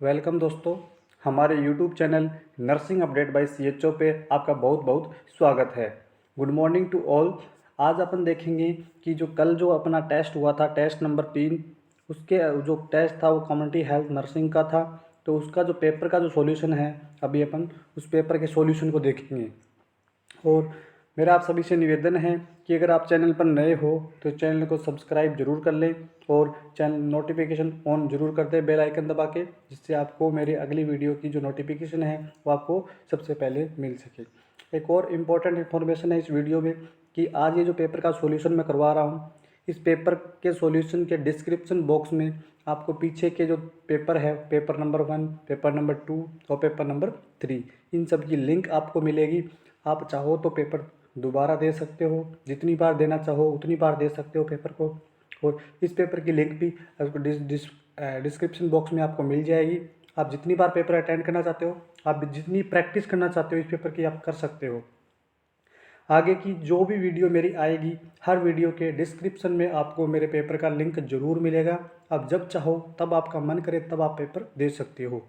Welcome दोस्तों, हमारे YouTube channel nursing update by CHO पे आपका बहुत बहुत स्वागत है। Good morning to all. आज अपन देखेंगे कि जो कल जो अपना टेस्ट हुआ था, टेस्ट नंबर 3, उसके जो टेस्ट था वो कम्युनिटी हेल्थ नर्सिंग का था। तो उसका जो पेपर का जो सॉल्यूशन है, अभी अपन उस पेपर के सॉल्यूशन को देखेंगे। और मेरा आप सभी से निवेदन है कि अगर आप चैनल पर नए हो तो चैनल को सब्सक्राइब जरूर कर लें और चैनल नोटिफिकेशन ऑन जरूर कर दें बेल आइकन दबा के, जिससे आपको मेरी अगली वीडियो की जो नोटिफिकेशन है वो आपको सबसे पहले मिल सके। एक और इम्पॉर्टेंट इन्फॉर्मेशन है इस वीडियो में कि आज ये जो पेपर का सॉल्यूशन मैं करवा रहा हूँ, इस पेपर के सॉल्यूशन के डिस्क्रिप्शन बॉक्स में आपको पीछे के जो पेपर है, पेपर नंबर 1, पेपर नंबर 2 और पेपर नंबर 3, इन सब की लिंक आपको मिलेगी। आप चाहो तो पेपर दोबारा दे सकते हो, जितनी बार देना चाहो उतनी बार दे सकते हो पेपर को। और इस पेपर की लिंक भी आपको डिस्क्रिप्शन बॉक्स में आपको मिल जाएगी। आप जितनी बार पेपर अटेंड करना चाहते हो, आप जितनी प्रैक्टिस करना चाहते हो इस पेपर की, आप कर सकते हो। आगे की जो भी वीडियो मेरी आएगी, हर वीडियो के डिस्क्रिप्शन में आपको मेरे पेपर का लिंक जरूर मिलेगा। आप जब चाहो तब आपका मन करे तब आप पेपर दे सकते हो।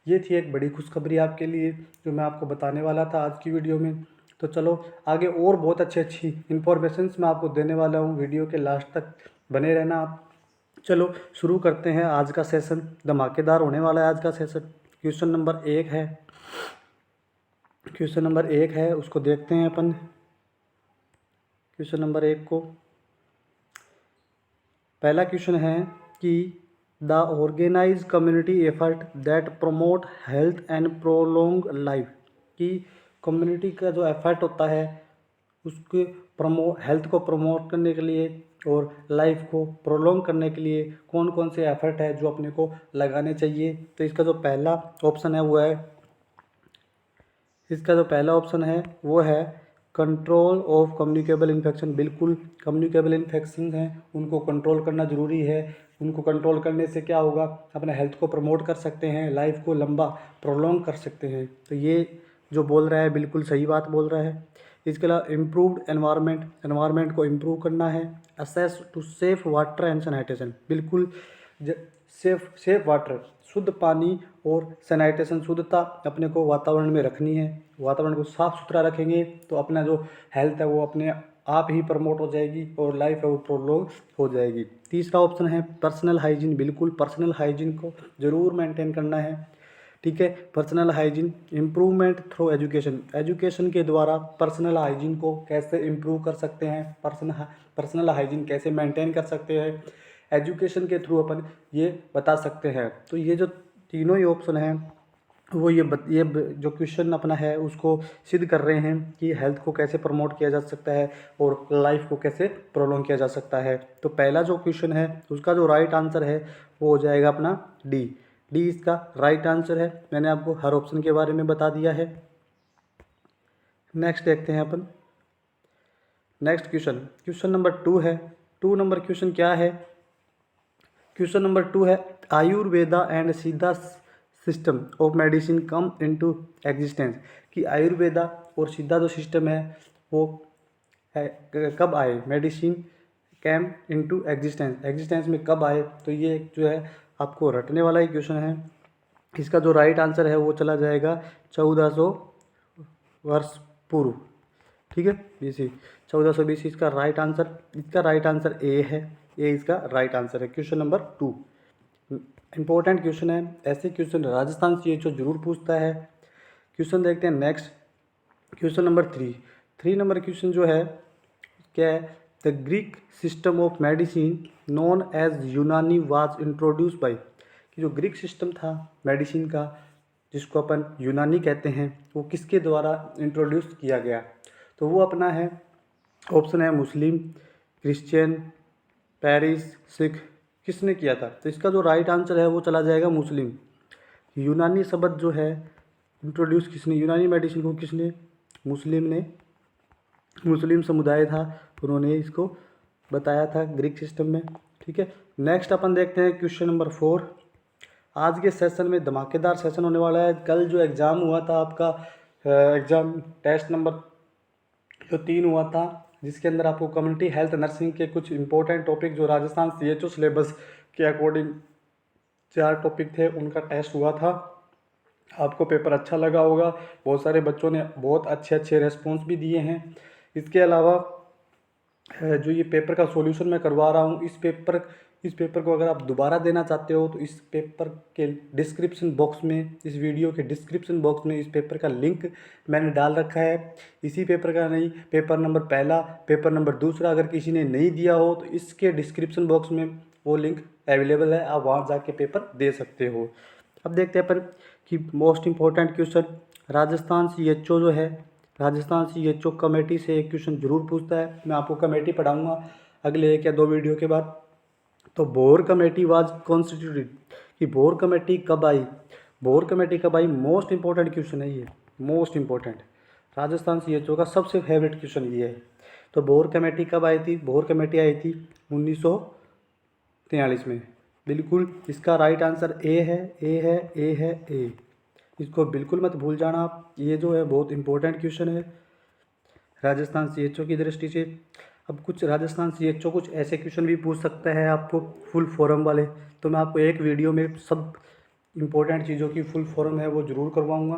ये थी एक बड़ी खुशखबरी आपके लिए जो मैं आपको बताने वाला था आज की वीडियो में। तो चलो आगे और बहुत अच्छी इन्फॉर्मेशंस मैं आपको देने वाला हूँ, वीडियो के लास्ट तक बने रहना आप। चलो शुरू करते हैं आज का सेशन। धमाकेदार होने वाला है आज का सेशन। क्वेश्चन नंबर 1 है, क्वेश्चन नंबर 1 है उसको देखते हैं अपन। क्वेश्चन नंबर 1 को, पहला क्वेश्चन है कि the organise community effort that promote health and prolong life, कि कम्युनिटी का जो एफर्ट होता है उसके हेल्थ को प्रमोट करने के लिए और लाइफ को प्रोलोंग करने के लिए कौन कौन से एफर्ट है जो अपने को लगाने चाहिए। तो इसका जो पहला ऑप्शन है वो है, इसका जो पहला ऑप्शन है वो है कंट्रोल ऑफ कम्युनिकेबल इन्फेक्शन। बिल्कुल, कम्युनिकेबल इन्फेक्शन हैं उनको कंट्रोल करना ज़रूरी है। उनको कंट्रोल करने से क्या होगा, अपने हेल्थ को प्रमोट कर सकते हैं, लाइफ को लंबा प्रोलॉन्ग कर सकते हैं। तो ये जो बोल रहा है बिल्कुल सही बात बोल रहा है। इसके अलावा इम्प्रूव्ड एनवायरनमेंट, एनवायरनमेंट को इम्प्रूव करना है। Access to safe water and sanitation, बिल्कुल सेफ वाटर, शुद्ध पानी और सैनिटेशन, शुद्धता अपने को वातावरण में रखनी है। वातावरण को साफ़ सुथरा रखेंगे तो अपना जो हेल्थ है वो अपने आप ही प्रमोट हो जाएगी और लाइफ है वो प्रोलॉन्ग हो जाएगी। तीसरा ऑप्शन है पर्सनल हाइजीन। बिल्कुल, पर्सनल हाइजीन को ज़रूर मेंटेन करना है। ठीक है, personal hygiene improvement through education, education के द्वारा पर्सनल हाइजीन को कैसे इम्प्रूव कर सकते हैं, पर्सनल हाइजीन कैसे मेंटेन कर सकते हैं, एजुकेशन के थ्रू अपन ये बता सकते हैं। तो ये जो तीनों ही ऑप्शन हैं वो जो क्वेश्चन अपना है उसको सिद्ध कर रहे हैं कि हेल्थ को कैसे प्रमोट किया जा सकता है और लाइफ को कैसे प्रोलॉन्ग किया जा सकता है। तो पहला जो क्वेश्चन है उसका जो राइट आंसर है वो हो जाएगा अपना डी। डी इसका राइट आंसर है। मैंने आपको हर ऑप्शन के बारे में बता दिया है। नेक्स्ट देखते हैं अपन। नेक्स्ट क्वेश्चन, क्वेश्चन नंबर 2 है। 2 नंबर क्वेश्चन क्या है, क्वेश्चन नंबर 2 है आयुर्वेदा एंड सिद्धा system of medicine come into existence, कि आयुर्वेदा और सिद्धा जो सिस्टम है वो है कब आए, medicine came into existence, existence में कब आए। तो ये जो है आपको रटने वाला ही क्वेश्चन है। इसका जो राइट आंसर है वो चला जाएगा 1400 वर्ष पूर्व। ठीक है, बीसी 1420 इसका राइट आंसर। इसका राइट आंसर ए है, ए इसका राइट आंसर है। क्वेश्चन नंबर 2 इंपॉर्टेंट क्वेश्चन है, ऐसे क्वेश्चन राजस्थान सीएचओ जरूर पूछता है। क्वेश्चन देखते हैं नेक्स्ट, क्वेश्चन नंबर 3। 3 नंबर क्वेश्चन जो है क्या है, the Greek system of medicine known as Unani was introduced by, कि जो ग्रीक सिस्टम था मेडिसिन का जिसको अपन यूनानी कहते हैं वो किसके द्वारा इंट्रोड्यूस किया गया। तो वो अपना है, ऑप्शन है मुस्लिम, क्रिश्चियन, पेरिस, सिख, किसने किया था। तो इसका जो राइट आंसर है वो चला जाएगा मुस्लिम। यूनानी शब्द जो है इंट्रोड्यूस किसने, यूनानी मेडिसिन को किसने, मुस्लिम ने, मुस्लिम समुदाय था उन्होंने इसको बताया था ग्रीक सिस्टम में। ठीक है, नेक्स्ट अपन देखते हैं क्वेश्चन नंबर 4। आज के सेशन में धमाकेदार सेशन होने वाला है। कल जो एग्ज़ाम हुआ था आपका, एग्ज़ाम टेस्ट नंबर जो 3 हुआ था, जिसके अंदर आपको कम्युनिटी हेल्थ नर्सिंग के कुछ इंपॉर्टेंट टॉपिक जो राजस्थान सीएचओ सिलेबस के अकॉर्डिंग 4 टॉपिक थे उनका टेस्ट हुआ था। आपको पेपर अच्छा लगा होगा, बहुत सारे बच्चों ने बहुत अच्छे अच्छे रेस्पॉन्स भी दिए हैं। इसके अलावा जो ये पेपर का सॉल्यूशन मैं करवा रहा हूँ, इस पेपर को अगर आप दोबारा देना चाहते हो तो इस पेपर के डिस्क्रिप्शन बॉक्स में, इस वीडियो के डिस्क्रिप्शन बॉक्स में इस पेपर का लिंक मैंने डाल रखा है। इसी पेपर का नहीं, पेपर नंबर पहला, पेपर नंबर दूसरा अगर किसी ने नहीं दिया हो तो इसके डिस्क्रिप्शन बॉक्स में वो लिंक अवेलेबल है, आप वहाँ जाके पेपर दे सकते हो। अब देखते हैं अपन कि most important question Rajasthan CHO जो है, राजस्थान CHO कमेटी से एक क्वेश्चन जरूर पूछता है। मैं आपको कमेटी पढ़ाऊंगा अगले 1 या 2 वीडियो के बाद। तो भोर कमेटी वाज कॉन्स्टिट्यूटेड, कि भोर कमेटी कब आई, भोर कमेटी कब आई, मोस्ट इंपॉर्टेंट क्वेश्चन है ये, मोस्ट इंपॉर्टेंट। राजस्थान CHO का सबसे फेवरेट क्वेश्चन ये है। तो भोर कमेटी कब आई थी, भोर कमेटी आई थी 1943 में। बिल्कुल इसका राइट आंसर ए है, ए है, ए है, ए। इसको बिल्कुल मत भूल जाना आप, ये जो है बहुत इंपॉर्टेंट क्वेश्चन है राजस्थान CHO की दृष्टि से। अब कुछ राजस्थान CHO कुछ ऐसे क्वेश्चन भी पूछ सकता है आपको फुल फॉर्म वाले, तो मैं आपको एक वीडियो में सब इंपॉर्टेंट चीज़ों की फुल फॉर्म है वो ज़रूर करवाऊँगा।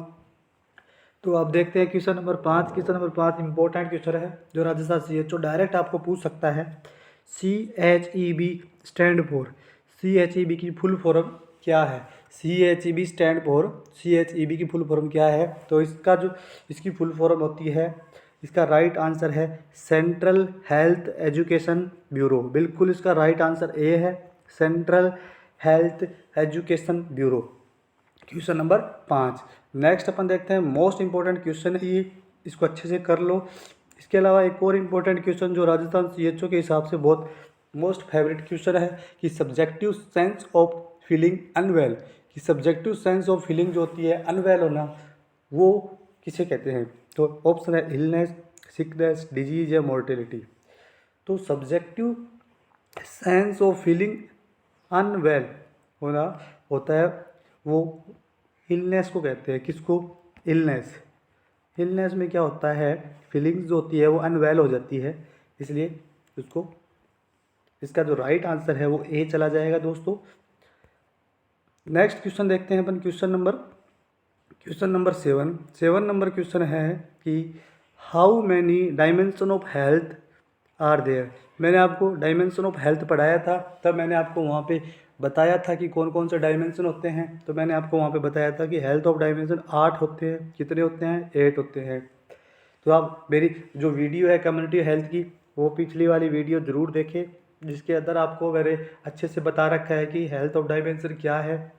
तो आप देखते हैं question number 5। Question number 5 important question है जो राजस्थान CHO डायरेक्ट आपको पूछ सकता है। CHEB स्टैंड फॉर, CHEB की फुल फॉर्म क्या है, CHEB स्टैंड फॉर, CHEB की फुल फॉर्म क्या है। तो इसकी फुल फॉर्म होती है, इसका राइट आंसर है सेंट्रल हेल्थ एजुकेशन ब्यूरो। बिल्कुल इसका राइट आंसर ए है, central health education bureau. Question number 5। Next अपन देखते हैं मोस्ट इंपॉर्टेंट क्वेश्चन है ये, इसको अच्छे से कर लो। इसके अलावा एक और इम्पोर्टेंट क्वेश्चन जो राजस्थान CHO के हिसाब से बहुत मोस्ट फेवरेट क्वेश्चन है कि subjective sense of feeling unwell, कि सब्जेक्टिव सेंस ऑफ फीलिंग जो होती है अनवेल होना, वो किसे कहते हैं। तो ऑप्शन है इलनेस, सिकनेस, डिजीज या मोर्टेलिटी। तो subjective sense of feeling unwell होना होता है वो इलनेस को कहते हैं। किसको, इलनेस। इलनेस में क्या होता है, फीलिंग्स जो होती है वो अनवेल हो जाती है, इसलिए उसको, इसका जो राइट आंसर है वो ए चला जाएगा दोस्तों। नेक्स्ट क्वेश्चन देखते हैं अपन, क्वेश्चन नंबर 7 नंबर क्वेश्चन है कि how many dimension of health are there. मैंने आपको डायमेंशन ऑफ हेल्थ पढ़ाया था, तब मैंने आपको वहाँ पे बताया था कि कौन कौन से डायमेंशन होते हैं। तो मैंने आपको वहाँ पे बताया था कि हेल्थ ऑफ डायमेंशन 8 होते हैं। कितने होते हैं, 8 होते हैं। तो आप मेरी जो वीडियो है कम्युनिटी हेल्थ की, वो पिछली वाली वीडियो ज़रूर देखें, जिसके अंदर आपको मेरे अच्छे से बता रखा है कि हेल्थ ऑफ डायमेंशन क्या है।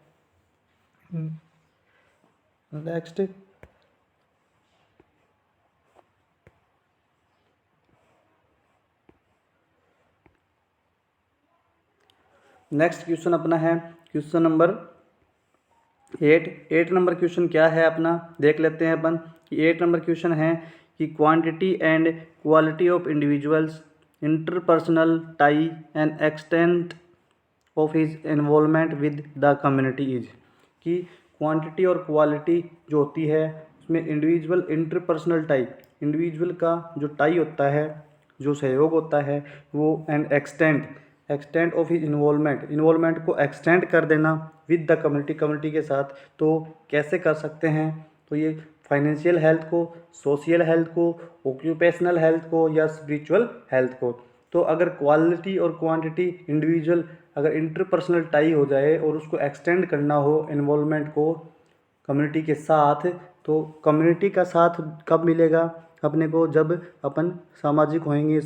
नेक्स्ट क्वेश्चन अपना है क्वेश्चन नंबर 8 नंबर क्वेश्चन क्या है अपना, देख लेते हैं अपन कि 8 नंबर क्वेश्चन है कि quantity and quality of individuals interpersonal tie and extent of his involvement with the community is, कि क्वांटिटी और क्वालिटी जो होती है उसमें इंडिविजुअल इंटरपर्सनल टाई, इंडिविजुअल का जो टाई होता है, जो सहयोग होता है वो, and extent of his involvement को एक्सटेंड कर देना विद द कम्युनिटी के साथ। तो कैसे कर सकते हैं, तो ये फाइनेंशियल हेल्थ को, सोशल हेल्थ को, ऑक्यूपेशनल हेल्थ को या स्पिरिचुअल हेल्थ को। तो अगर क्वालिटी और क्वांटिटी इंडिविजुअल अगर इंटरपर्सनल टाई हो जाए और उसको एक्सटेंड करना हो इन्वॉल्वमेंट को कम्युनिटी के साथ, तो कम्युनिटी का साथ कब मिलेगा अपने को, जब अपन सामाजिक होएंगे,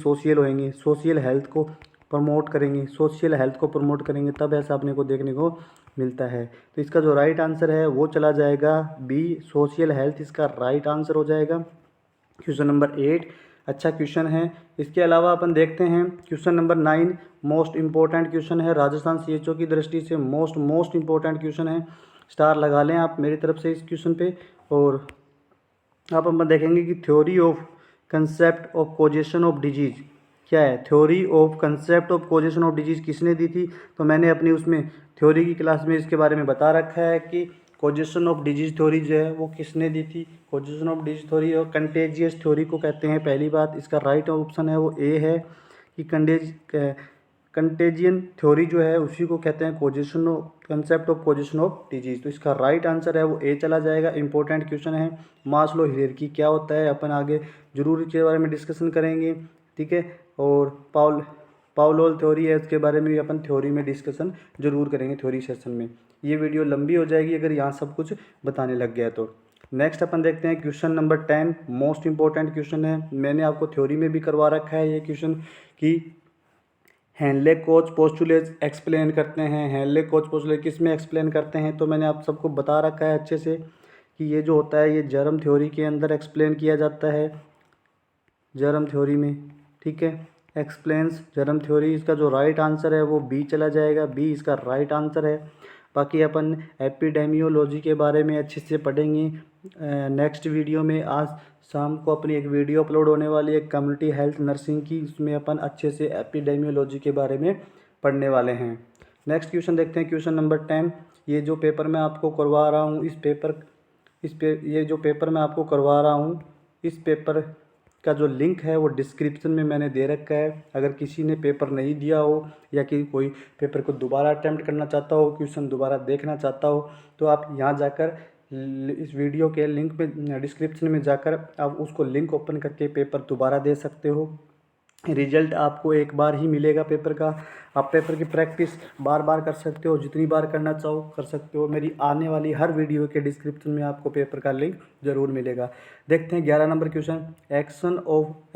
सोशल हेल्थ को प्रमोट करेंगे, सोशल हेल्थ को प्रमोट करेंगे, तब ऐसा अपने को देखने को मिलता है। तो इसका जो राइट आंसर है वो चला जाएगा बी, सोशल हेल्थ इसका राइट आंसर हो जाएगा। क्वेश्चन नंबर 8 अच्छा क्वेश्चन है। इसके अलावा अपन देखते हैं question number 9 most important question है राजस्थान CHO की दृष्टि से, मोस्ट इंपॉर्टेंट क्वेश्चन है। स्टार लगा लें आप मेरी तरफ से इस क्वेश्चन पे। और आप अपन देखेंगे कि theory of concept of causation of disease क्या है, theory of concept of causation of disease किसने दी थी। तो मैंने अपनी उसमें थ्योरी की क्लास में इसके बारे में बता रखा है कि कॉजेशन ऑफ डिजीज थ्योरी जो है वो किसने दी थी। कॉजेशन ऑफ डिजीज थ्योरी और कंटेजियस थ्योरी को कहते हैं। पहली बात, इसका राइट ऑप्शन है वो ए है कि कंटेजियन थ्योरी जो है उसी को कहते हैं कोजेशन कंसेप्ट ऑफ कोजेशन ऑफ डिजीज। तो इसका राइट आंसर है वो ए चला जाएगा। इंपॉर्टेंट क्वेश्चन है। मास्लो हायरार्की क्या होता है अपन आगे जरूर इसके बारे में डिस्कशन करेंगे, ठीक है। और पाउलोल थ्योरी है, इसके बारे में भी अपन थ्योरी में डिस्कशन जरूर करेंगे थ्योरी सेशन में। ये वीडियो लंबी हो जाएगी अगर यहाँ सब कुछ बताने लग गया तो। नेक्स्ट अपन देखते हैं question number 10। Most important question है, मैंने आपको थ्योरी में भी करवा रखा है ये क्वेश्चन कि हेनले कोच पोस्टुलेट एक्सप्लेन करते हैं। हेनले कोच पोस्टुलेट किस में एक्सप्लेन करते हैं, तो मैंने आप सबको बता रखा है अच्छे से कि ये जो होता है ये जर्म थ्योरी के अंदर एक्सप्लेन किया जाता है, जर्म थ्योरी में, ठीक है। एक्सप्लेन्स जर्म थ्योरी, इसका जो राइट आंसर है वो बी चला जाएगा। बी इसका राइट आंसर है। बाकी अपन एपिडेमियोलॉजी के बारे में अच्छे से पढ़ेंगे नेक्स्ट वीडियो में। आज शाम को अपनी एक वीडियो अपलोड होने वाली है कम्युनिटी हेल्थ नर्सिंग की, उसमें अपन अच्छे से एपिडेमियोलॉजी के बारे में पढ़ने वाले हैं। नेक्स्ट क्वेश्चन देखते हैं, क्वेश्चन नंबर 10। ये जो पेपर मैं आपको करवा रहा हूँ ये जो पेपर मैं आपको करवा रहा हूँ इस पेपर का जो लिंक है वो डिस्क्रिप्शन में मैंने दे रखा है। अगर किसी ने पेपर नहीं दिया हो या कि कोई पेपर को दोबारा अटैम्प्ट करना चाहता हो, क्वेश्चन दोबारा देखना चाहता हो, तो आप यहाँ जाकर इस वीडियो के लिंक में डिस्क्रिप्शन में जाकर आप उसको लिंक ओपन करके पेपर दोबारा दे सकते हो। रिजल्ट आपको एक बार ही मिलेगा पेपर का। आप पेपर की प्रैक्टिस बार बार कर सकते हो, जितनी बार करना चाहो कर सकते हो। मेरी आने वाली हर वीडियो के डिस्क्रिप्शन में आपको पेपर का लिंक जरूर मिलेगा। देखते हैं 11 number question.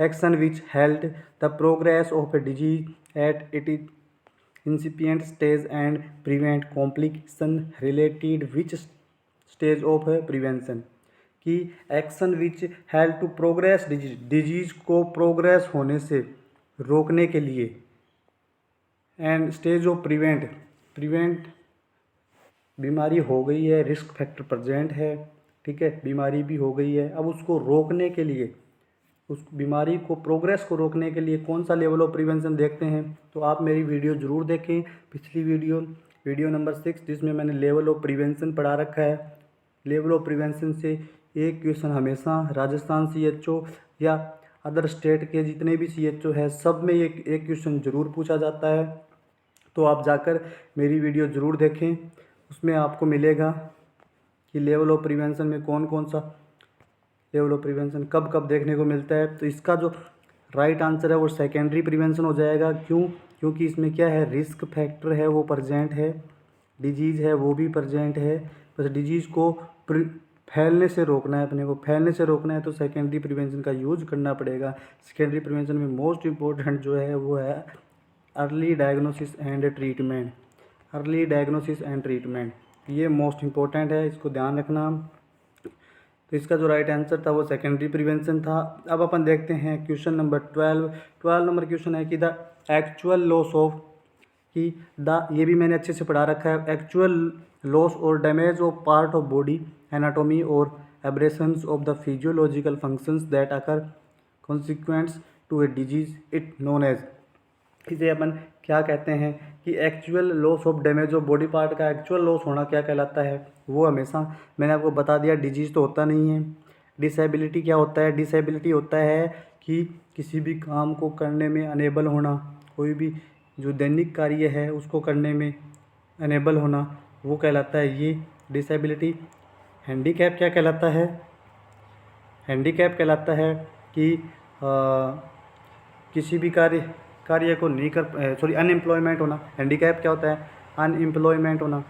Action which held the progress of a disease at it incipient stage and prevent complication related which stage of prevention. कि action which help to progress disease को progress होने से रोकने के लिए, एंड स्टेज ऑफ प्रिवेंट बीमारी हो गई है, रिस्क फैक्टर प्रेजेंट है, ठीक है, बीमारी भी हो गई है, अब उसको रोकने के लिए, उस बीमारी को प्रोग्रेस को रोकने के लिए कौन सा लेवल ऑफ प्रिवेंशन देखते हैं। तो आप मेरी वीडियो ज़रूर देखें, पिछली वीडियो नंबर 6 जिसमें मैंने लेवल ऑफ प्रिवेंशन पढ़ा रखा है। लेवल ऑफ प्रिवेंशन से एक क्वेश्चन हमेशा राजस्थान CHO या अदर स्टेट के जितने भी CHO है सब में एक क्वेश्चन ज़रूर पूछा जाता है। तो आप जाकर मेरी वीडियो ज़रूर देखें, उसमें आपको मिलेगा कि लेवल ऑफ प्रिवेंशन में कौन कौन सा लेवल ऑफ प्रिवेंशन कब कब देखने को मिलता है। तो इसका जो राइट आंसर है वो सेकेंडरी प्रिवेंशन हो जाएगा। क्योंकि इसमें क्या है, रिस्क फैक्टर है वो प्रेजेंट है, डिजीज़ है वो भी प्रेजेंट है, बस डिजीज़ को फैलने से रोकना है, अपने को फैलने से रोकना है तो सेकेंडरी प्रिवेंशन का यूज़ करना पड़ेगा। सेकेंडरी प्रिवेंशन में मोस्ट इम्पोर्टेंट जो है वो है early diagnosis and treatment. Early diagnosis and treatment ये मोस्ट इम्पोर्टेंट है, इसको ध्यान रखना। तो इसका जो राइट आंसर था वो सेकेंडरी प्रिवेंशन था। अब अपन देखते हैं क्वेश्चन नंबर 12 नंबर क्वेश्चन है कि द एक्चुअल लॉस ऑफ ये भी मैंने अच्छे से पढ़ा रखा है। एक्चुअल लॉस और damage of part of body anatomy और abrasions of the physiological functions that occur consequence to a disease it known as. इसे अपन क्या कहते हैं कि actual loss of damage of body part का एक्चुअल लॉस होना क्या कहलाता है। वो हमेशा मैंने आपको बता दिया, डिजीज़ तो होता नहीं है। डिसेबिलिटी क्या होता है, डिसेबिलिटी होता है कि किसी भी काम को करने में अनेबल होना, कोई भी जो दैनिक कार्य है उसको करने में अनेबल होना, वो कहलाता है ये डिसेबिलिटी। हैंडीकैप क्या कहलाता है, हैंडीकैप कहलाता है कि किसी भी कार्य को नहीं कर अनएम्प्लॉयमेंट होना। हैंडीकैप क्या होता है, अनएम्प्लॉयमेंट होना,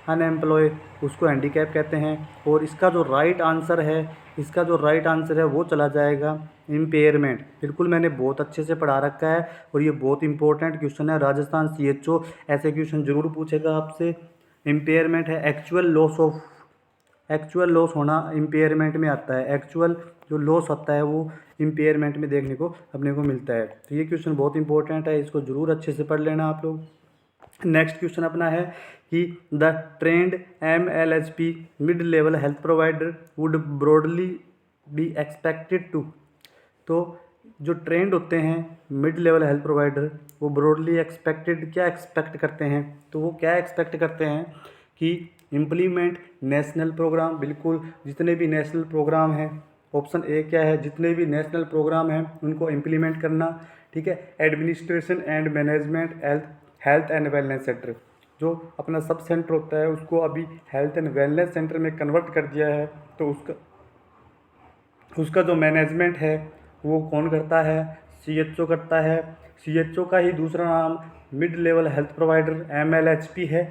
अनएम्प्लॉय उसको हैंडीकैप कहते हैं। और इसका जो राइट आंसर है वो चला जाएगा इम्पेयरमेंट। बिल्कुल मैंने बहुत अच्छे से पढ़ा रखा है और ये बहुत इंपॉर्टेंट क्वेश्चन है। राजस्थान CHO ऐसे क्वेश्चन जरूर पूछेगा आपसे। इम्पेयरमेंट है एक्चुअल लॉस होना इम्पेयरमेंट में आता है। एक्चुअल जो लॉस होता है वो इम्पेयरमेंट में देखने को अपने को मिलता है। तो ये क्वेश्चन बहुत इंपॉर्टेंट है, इसको जरूर अच्छे से पढ़ लेना आप लोग। नेक्स्ट क्वेश्चन अपना है कि the trained MLHP mid level health provider would broadly be expected to. तो जो ट्रेंड होते हैं मिड लेवल हेल्थ प्रोवाइडर वो ब्रॉडली क्या एक्सपेक्ट करते हैं, तो वो क्या एक्सपेक्ट करते हैं कि इम्प्लीमेंट नेशनल प्रोग्राम, बिल्कुल जितने भी नेशनल प्रोग्राम हैं ऑप्शन ए क्या है, जितने भी नेशनल प्रोग्राम हैं उनको इम्प्लीमेंट करना, ठीक है। Administration and management health and wellness centre, जो अपना सब सेंटर होता है उसको अभी हेल्थ एंड वेलनेस सेंटर में कन्वर्ट कर दिया है, तो उसका जो मैनेजमेंट है वो कौन करता है, सीएचओ करता है। सीएचओ का ही दूसरा नाम मिड लेवल हेल्थ प्रोवाइडर एमएलएचपी है।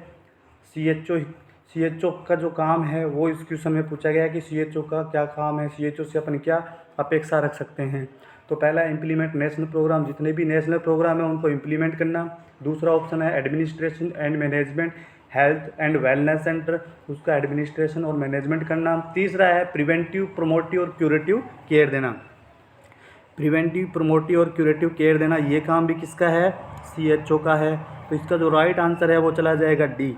सीएचओ का जो काम है वो इस क्वेश्चन में पूछा गया है कि सीएचओ का क्या काम है, सीएचओ से अपन क्या अपेक्षा रख सकते हैं। तो पहला इम्प्लीमेंट नेशनल प्रोग्राम, जितने भी नेशनल प्रोग्राम है उनको इम्प्लीमेंट करना। दूसरा ऑप्शन है administration and management health and wellness centre, उसका एडमिनिस्ट्रेशन और मैनेजमेंट करना। तीसरा है प्रिवेंटिव, प्रोमोटिव और क्यूरेटिव केयर देना। प्रिवेंटिव, प्रोमोटिव और क्यूरेटिव केयर देना, ये काम भी किसका है, सीएचओ का है। तो इसका जो राइट आंसर है वो चला जाएगा डी।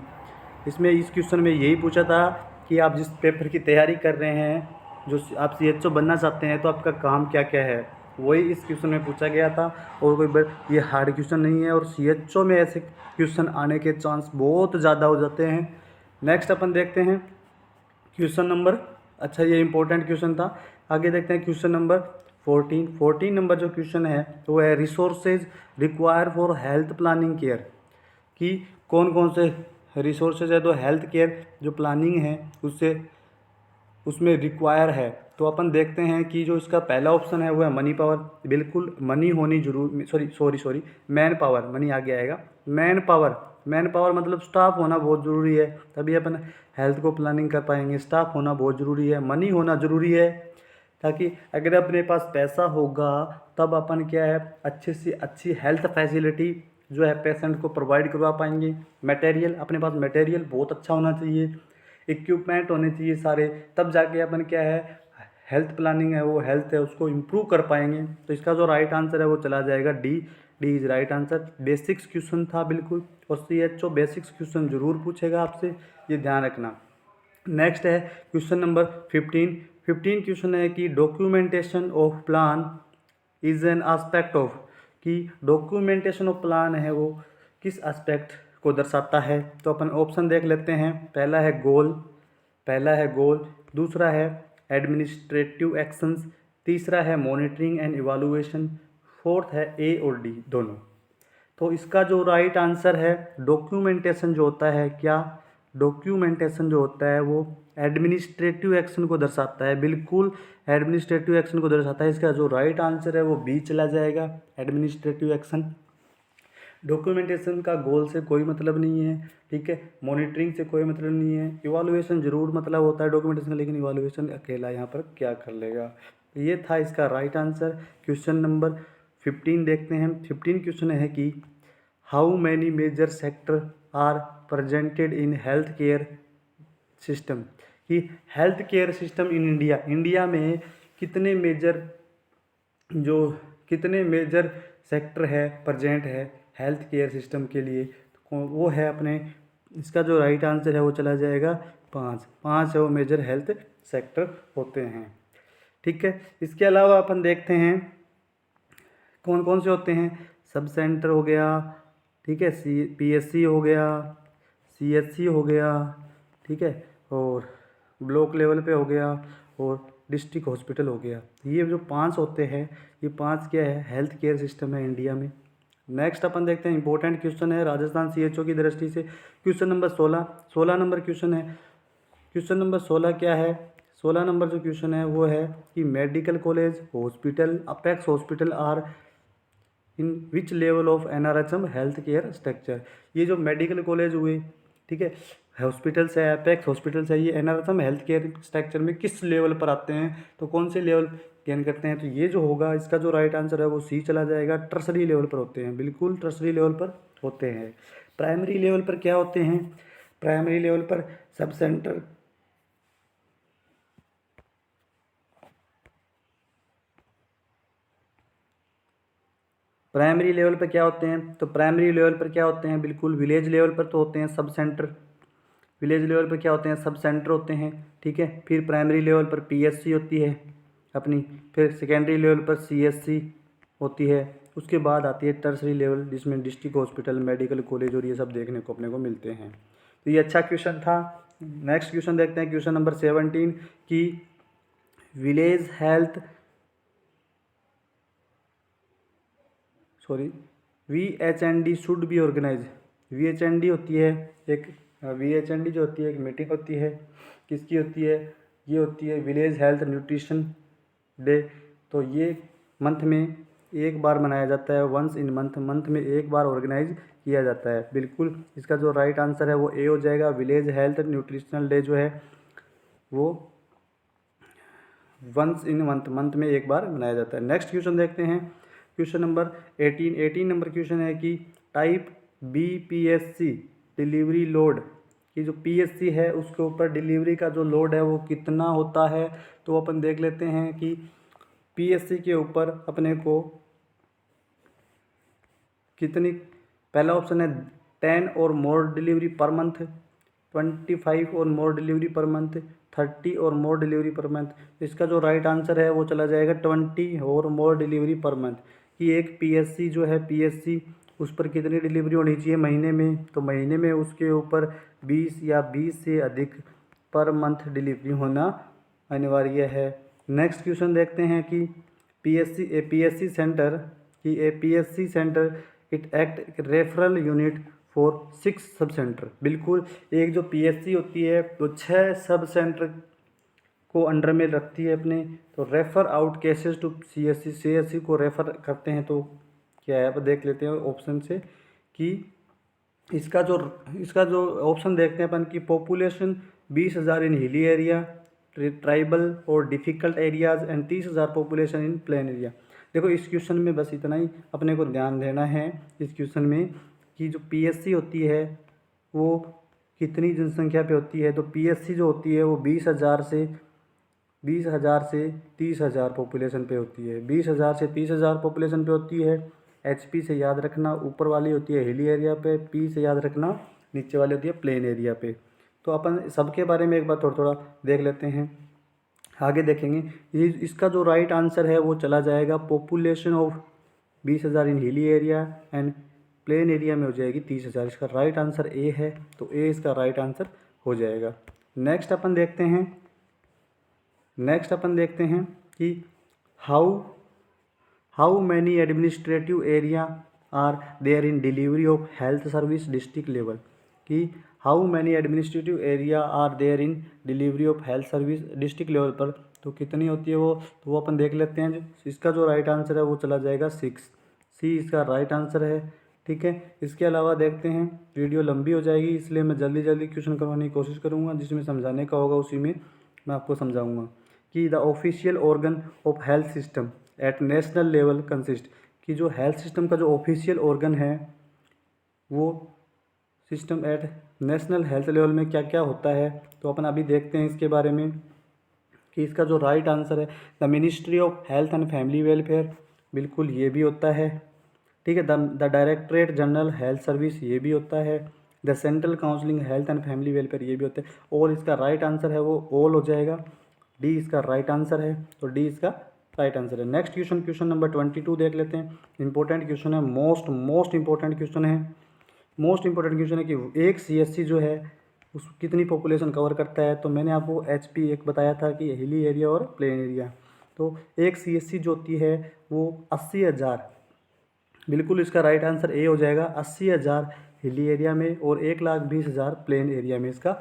इसमें इस क्वेश्चन में यही पूछा था कि आप जिस पेपर की तैयारी कर रहे हैं, जो आप सीएचओ बनना चाहते हैं, तो आपका काम क्या क्या है, वही इस क्वेश्चन में पूछा गया था। और कोई ये हार्ड क्वेश्चन नहीं है, और सीएचओ में ऐसे क्वेश्चन आने के चांस बहुत ज़्यादा हो जाते हैं। नेक्स्ट अपन देखते हैं क्वेश्चन नंबर, अच्छा ये इंपॉर्टेंट क्वेश्चन था। आगे देखते हैं क्वेश्चन नंबर 14 नंबर जो क्वेश्चन है वो है resources require for health planning care, कि कौन कौन से रिसोर्सेज है तो हेल्थ केयर जो प्लानिंग है उसमें रिक्वायर है। तो अपन देखते हैं कि जो इसका पहला ऑप्शन है वो है मनी पावर, बिल्कुल मनी होनी जरूर, सॉरी मैन पावर, मनी आगे आएगा। मैन पावर मतलब स्टाफ होना बहुत ज़रूरी है, तभी अपन हेल्थ को प्लानिंग कर पाएंगे। स्टाफ होना बहुत ज़रूरी है, मनी होना ज़रूरी है, ताकि अगर अपने पास पैसा होगा तब अपन क्या है अच्छे से अच्छी हेल्थ फैसिलिटी जो है पेशेंट को प्रोवाइड करवा पाएंगे। मटेरियल, अपने पास मटेरियल बहुत अच्छा होना चाहिए, इक्विपमेंट होने चाहिए सारे, तब जाके अपन क्या है हेल्थ प्लानिंग है वो हेल्थ है उसको इम्प्रूव कर पाएंगे। तो इसका जो राइट आंसर है वो चला जाएगा D is right answer. Basics question था बिल्कुल, और सीएचओ बेसिक्स क्वेश्चन जरूर पूछेगा आपसे, ये ध्यान रखना। नेक्स्ट है क्वेश्चन नंबर 15 क्वेश्चन है कि documentation of plan is an aspect of, कि डॉक्यूमेंटेशन ऑफ प्लान है वो किस एस्पेक्ट को दर्शाता है। तो अपन ऑप्शन देख लेते हैं। पहला है गोल, दूसरा है एडमिनिस्ट्रेटिव एक्शंस, तीसरा है मॉनिटरिंग एंड इवैल्यूएशन, फोर्थ है ए और डी दोनों। तो इसका जो राइट आंसर है डॉक्यूमेंटेशन जो होता है, क्या डॉक्यूमेंटेशन जो होता है वो एडमिनिस्ट्रेटिव एक्शन को दर्शाता है, बिल्कुल एडमिनिस्ट्रेटिव एक्शन को दर्शाता है। इसका जो राइट आंसर है वो बी चला जाएगा, एडमिनिस्ट्रेटिव एक्शन। डॉक्यूमेंटेशन का गोल से कोई मतलब नहीं है, ठीक है, मॉनिटरिंग से कोई मतलब नहीं है, इवैल्यूएशन जरूर मतलब होता है डॉक्यूमेंटेशन का, लेकिन इवैल्यूएशन अकेला यहाँ पर क्या कर लेगा। ये था इसका राइट आंसर। क्वेश्चन नंबर 15 देखते हैं। 15 क्वेश्चन है कि how many major sector are presented in health care system, कि health care system in India में कितने मेजर सेक्टर है प्रेजेंट है हेल्थ केयर सिस्टम के लिए, तो वो है अपने, इसका जो राइट आंसर है वो चला जाएगा 5 है वो मेजर हेल्थ सेक्टर होते हैं, ठीक है। इसके अलावा अपन देखते हैं कौन कौन से होते हैं। सब सेंटर हो गया, ठीक है, पीएससी हो गया, सीएचसी हो गया, ठीक है, और ब्लॉक लेवल पे हो गया, और डिस्ट्रिक्ट हॉस्पिटल हो गया। ये जो 5 होते हैं, ये 5 क्या है हेल्थ केयर सिस्टम है इंडिया में। नेक्स्ट अपन देखते हैं इंपॉर्टेंट क्वेश्चन है राजस्थान सीएचओ की दृष्टि से। क्वेश्चन नंबर 16 नंबर क्वेश्चन है। क्वेश्चन नंबर 16 क्या है, 16 नंबर जो क्वेश्चन है वो है कि medical college hospital apex hospital are in which level of NRHM health care structure. ये जो मेडिकल कॉलेज हुए, ठीक है, हॉस्पिटल्स है, अपेक्स हॉस्पिटल्स है, ये एनआरएचएम हेल्थ केयर स्ट्रक्चर में किस लेवल पर आते हैं, तो कौन से लेवल गेन करते हैं। तो ये जो होगा इसका जो राइट आंसर है वो सी चला जाएगा, टर्सरी लेवल पर होते हैं, बिल्कुल टर्सरी लेवल पर होते हैं। प्राइमरी लेवल पर क्या होते हैं, प्राइमरी लेवल पर सब सेंटर, प्राइमरी लेवल पर क्या होते हैं, तो प्राइमरी लेवल पर क्या होते हैं, बिल्कुल विलेज लेवल पर तो होते हैं सब सेंटर, विलेज लेवल पर क्या होते हैं सब सेंटर होते हैं, ठीक है। फिर प्राइमरी लेवल पर पीएससी होती है अपनी, फिर सेकेंडरी लेवल पर सीएससी होती है, उसके बाद आती है टर्सरी लेवल जिसमें डिस्ट्रिक्ट हॉस्पिटल, मेडिकल कॉलेज और ये सब देखने को अपने को मिलते हैं। तो ये अच्छा क्वेश्चन था। नेक्स्ट क्वेश्चन देखते हैं, क्वेश्चन नंबर 17 की village health VHND should be organise. VHND होती है एक VHND जो होती है एक मीटिंग होती है, किसकी होती है, ये होती है विलेज हेल्थ न्यूट्रिशन डे। तो ये मंथ में एक बार मनाया जाता है, वंस इन मंथ में एक बार ऑर्गेनाइज किया जाता है। बिल्कुल इसका जो राइट आंसर है वो ए हो जाएगा। विलेज हेल्थ न्यूट्रिशनल डे जो है वो वंस इन मंथ में एक बार मनाया जाता है। नेक्स्ट क्वेश्चन देखते हैं, क्वेश्चन नंबर 18 नंबर क्वेश्चन है कि टाइप BPSC डिलीवरी लोड कि जो PSC है उसके ऊपर डिलीवरी का जो लोड है वो कितना होता है। तो अपन देख लेते हैं कि PSC के ऊपर अपने को कितनी, पहला ऑप्शन है 10 और मोर डिलीवरी पर मंथ, 25 और मोर डिलीवरी पर मंथ, 30 और मोर डिलीवरी पर मंथ। इसका जो राइट आंसर है वो चला जाएगा 20 और मोर डिलीवरी पर मंथ। कि एक PSC जो है PSC उस पर कितनी डिलीवरी होनी चाहिए महीने में, तो महीने में उसके ऊपर 20 या 20 से अधिक पर मंथ डिलीवरी होना अनिवार्य है। नेक्स्ट क्वेश्चन देखते हैं कि PSC सेंटर कि PSC centre it act referral unit for 6 sub centre. बिल्कुल एक जो PSC होती है वो 6 सब सेंटर को अंडर में रखती है अपने। तो refer out cases to CSC को रेफर करते हैं। तो क्या है, आप देख लेते हैं ऑप्शन से कि इसका जो ऑप्शन देखते हैं अपन की पॉपुलेशन 20,000 इन हिली एरिया, ट्राइबल और difficult areas and 30,000 population in plain area. देखो इस क्वेश्चन में बस इतना ही अपने को ध्यान देना है इस क्वेश्चन में कि जो PSC होती है वो कितनी जनसंख्या पे होती है। तो PSC जो होती है वो 20,000 से 30,000 पॉपुलेशन पे होती है। 20,000 से 30,000 पॉपुलेशन पे होती है। HP से याद रखना ऊपर वाली होती है हिली एरिया पे, P से याद रखना नीचे वाली होती है प्लेन एरिया पे। तो अपन सबके बारे में एक बार थोड़ा थोड़ा देख लेते हैं, आगे देखेंगे। ये इसका जो राइट आंसर है वो चला जाएगा population of 20,000 in hilly area and plain area में हो जाएगी 30,000। इसका राइट आंसर ए है, तो ए इसका राइट आंसर हो जाएगा। नेक्स्ट अपन देखते हैं कि how many administrative area are there in delivery of health service district level. कि how many administrative area are there in delivery of health service district level पर, तो कितनी होती है वो, तो वो अपन देख लेते हैं। इसका जो राइट आंसर है वो चला जाएगा 6, C इसका राइट आंसर है। ठीक है, इसके अलावा देखते हैं, वीडियो लंबी हो जाएगी इसलिए मैं जल्दी जल्दी क्वेश्चन करवाने की कोशिश करूँगा, जिसमें समझाने का होगा उसी में मैं आपको समझाऊँगा। कि the official organ of health system eight national level consist. कि जो हेल्थ सिस्टम का जो ऑफिशियल ऑर्गन है वो system eight national health level में क्या क्या होता है। तो अपन अभी देखते हैं इसके बारे में कि इसका जो राइट आंसर है the ministry of health and family welfare, बिल्कुल ये भी होता है। ठीक है, the directorate general health service ये भी होता है। The central counselling health and family welfare ये भी होता है। और इसका राइट आंसर है वो ऑल हो जाएगा, डी इसका राइट आंसर है। तो डी इसका राइट आंसर है। नेक्स्ट क्वेश्चन नंबर 22 देख लेते हैं। इंपॉर्टेंट क्वेश्चन है, मोस्ट इंपॉर्टेंट क्वेश्चन है। मोस्ट इंपॉर्टेंट क्वेश्चन है कि एक CSC जो है उस कितनी पॉपुलेशन कवर करता है। तो मैंने आपको HP एक बताया था कि हिली एरिया और प्लेन एरिया। तो एक CSC जो होती है वो 80,000, बिल्कुल इसका राइट आंसर ए हो जाएगा। 80,000 हिली एरिया में और 1,20,000 प्लेन एरिया में इसका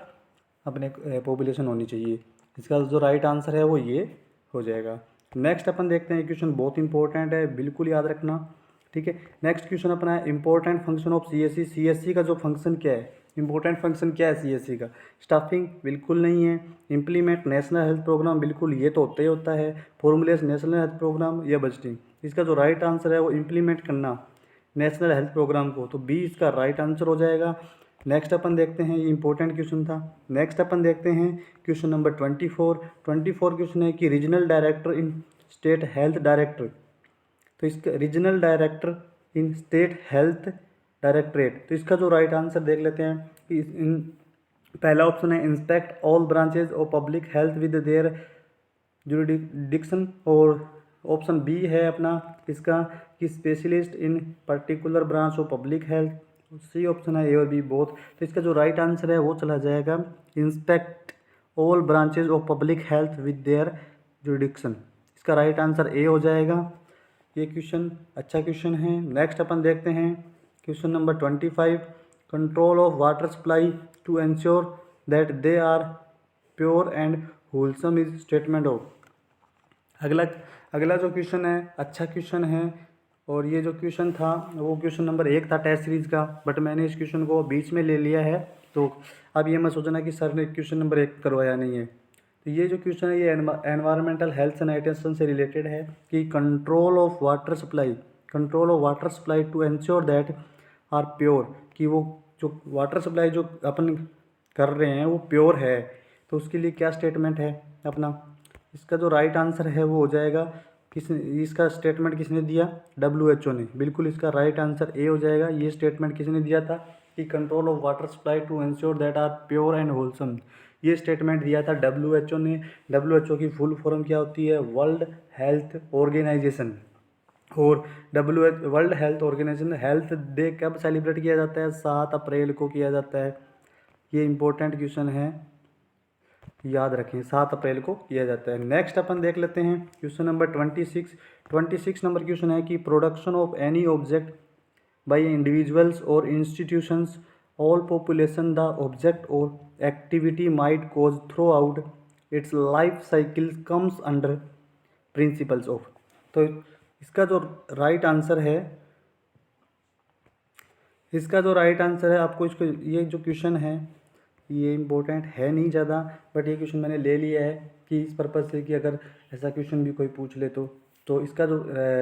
अपने पॉपुलेशन होनी चाहिए। इसका जो राइट आंसर है वो ये हो जाएगा। नेक्स्ट अपन देखते हैं, क्वेश्चन बहुत इंपॉर्टेंट है, बिल्कुल याद रखना। ठीक है, नेक्स्ट क्वेश्चन अपना है important function of CSC। CSC का जो फंक्शन क्या है, इंपॉर्टेंट फंक्शन क्या है CSC का। स्टाफिंग बिल्कुल नहीं है। इम्प्लीमेंट नेशनल हेल्थ प्रोग्राम, बिल्कुल ये तो होता ही होता है। फॉर्मुलेट नेशनल हेल्थ प्रोग्राम या बजटिंग। इसका जो राइट आंसर है वो इम्प्लीमेंट करना नेशनल हेल्थ प्रोग्राम को, तो B इसका राइट आंसर हो जाएगा। नेक्स्ट अपन देखते हैं, ये इंपॉर्टेंट क्वेश्चन था। नेक्स्ट अपन देखते हैं क्वेश्चन नंबर 24 क्वेश्चन है कि regional director in state health director. तो इसका regional director in state health directorate, तो इसका जो राइट आंसर देख लेते हैं कि पहला ऑप्शन है inspect all branches of public health with their jurisdiction. और ऑप्शन B है अपना इसका कि specialist in particular branch of public health. C option है A और B बोथ। तो इसका जो राइट आंसर है वो चला जाएगा inspect all branches of public health with their jurisdiction. इसका राइट आंसर ए हो जाएगा। ये क्वेश्चन अच्छा क्वेश्चन है। नेक्स्ट अपन देखते हैं question number 25, control of water supply to ensure that they are pure and wholesome is statement of. अगला जो क्वेश्चन है अच्छा क्वेश्चन है, और ये जो क्वेश्चन था वो क्वेश्चन नंबर 1 था टेस्ट सीरीज का, बट मैंने इस क्वेश्चन को बीच में ले लिया है। तो अब ये मैं सोचना कि सर ने क्वेश्चन नंबर 1 करवाया नहीं है। तो ये जो क्वेश्चन है ये एनवायरमेंटल हेल्थ सैनिटेशन से रिलेटेड है कि control of water supply to ensure that are pure, कि वो जो वाटर सप्लाई जो अपन कर रहे हैं वो प्योर है, तो उसके लिए क्या स्टेटमेंट है अपना। इसका जो राइट आंसर है वो हो जाएगा इसका स्टेटमेंट किसने दिया, WHO ने। बिल्कुल इसका राइट आंसर ए हो जाएगा। ये स्टेटमेंट किसने दिया था कि control of water supply to ensure that are pure and wholesome, ये स्टेटमेंट दिया था WHO ने। WHO की फुल फॉर्म क्या होती है, वर्ल्ड हेल्थ ऑर्गेनाइजेशन। और World Health Organization health day कब सेलिब्रेट किया जाता है, 7 अप्रैल को किया जाता है। ये इंपॉर्टेंट क्वेश्चन है, याद रखें 7 अप्रैल को किया जाता है। नेक्स्ट अपन देख लेते हैं क्वेश्चन नंबर 26 नंबर क्वेश्चन है कि production of any object by individuals और institutions all population the object और activity might cause throughout its life cycle comes under principles of. तो इसका जो राइट आंसर है आपको इसको, ये जो क्वेश्चन है ये इम्पोर्टेंट है नहीं ज़्यादा, बट ये क्वेश्चन मैंने ले लिया है कि इस पर्पज़ से कि अगर ऐसा क्वेश्चन भी कोई पूछ ले तो इसका जो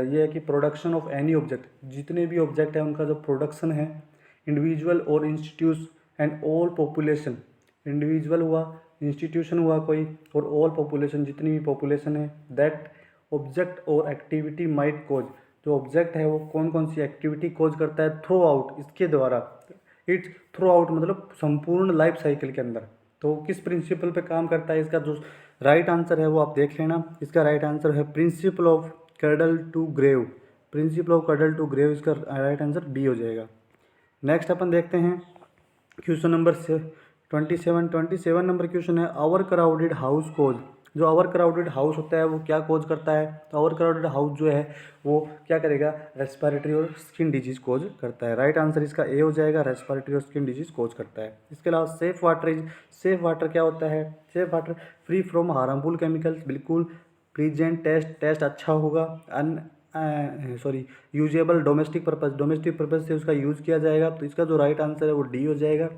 ये है कि प्रोडक्शन ऑफ एनी ऑब्जेक्ट, जितने भी ऑब्जेक्ट हैं उनका जो प्रोडक्शन है, इंडिविजुअल और institute and all population, individual हुआ, इंस्टीट्यूशन हुआ कोई, और ऑल पॉपुलेशन जितनी भी पॉपुलेशन है, दैट ऑब्जेक्ट और एक्टिविटी माइट कोज, जो ऑब्जेक्ट है वो कौन कौन सी एक्टिविटी कोज करता है थ्रू आउट, इसके द्वारा। इट्स थ्रू आउट मतलब संपूर्ण लाइफ साइकिल के अंदर, तो किस प्रिंसिपल पे काम करता है। इसका जो राइट आंसर है वो आप देख लेना। इसका राइट आंसर है प्रिंसिपल ऑफ क्रडल टू ग्रेव। इसका राइट आंसर बी हो जाएगा। नेक्स्ट अपन देखते हैं क्वेश्चन नंबर 27 नंबर क्वेश्चन है आवर क्राउडेड हाउस कोज। जो आवर क्राउडेड हाउस होता है वो क्या कोज करता है, तो आवर क्राउडेड हाउस जो है वो क्या करेगा, रेस्पिरेटरी और स्किन डिजीज कोज करता है। राइट आंसर इसका ए हो जाएगा, रेस्पिरेटरी और स्किन डिजीज कोज करता है। इसके अलावा सेफ वाटर क्या होता है, safe water free from harmful chemicals, बिल्कुल प्रीजेंट टेस्ट अच्छा होगा, यूजेबल डोमेस्टिक पर्पज से उसका यूज़ किया जाएगा। तो इसका जो राइट आंसर है वो डी हो जाएगा।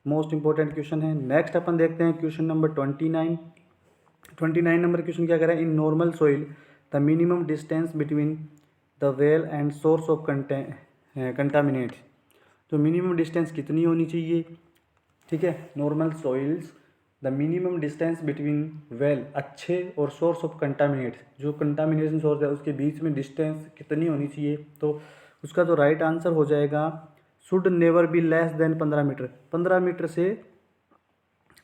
मोस्ट इंपॉर्टेंट क्वेश्चन है। नेक्स्ट अपन देखते हैं क्वेश्चन नंबर 29 नंबर क्वेश्चन क्या कह रहा है, in normal soil the minimum distance between the well and source of contaminants. तो मिनिमम डिस्टेंस कितनी होनी चाहिए, ठीक है, normal soils the minimum distance between well अच्छे और सोर्स ऑफ कंटामिनेट्स, जो कंटामिनेशन सोर्स है उसके बीच में डिस्टेंस कितनी होनी चाहिए। तो उसका जो राइट आंसर हो जाएगा should never be less than 15 metre, 15 metre से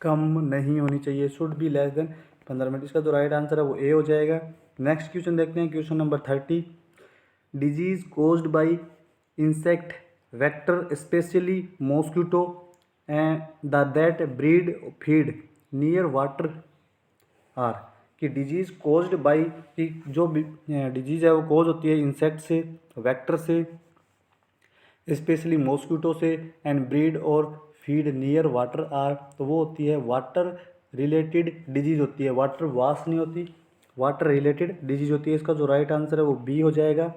कम नहीं होनी चाहिए, should be less than 15 metre. इसका जो राइट आंसर है वो ए हो जाएगा। नेक्स्ट क्वेश्चन देखते हैं question number 30, disease caused by insect vector specially mosquito and that breed feed near water are, कि डिजीज कोज्ड बाय, कि जो डिजीज है वो कोज होती है इंसेक्ट से, वेक्टर से, स्पेशली मॉस्किटो से, एंड ब्रीड और फीड नियर वाटर आर, तो वो होती है वाटर रिलेटेड डिजीज होती है, वाटर वास नहीं होती, वाटर रिलेटेड डिजीज होती है। इसका जो राइट आंसर है वो बी हो जाएगा।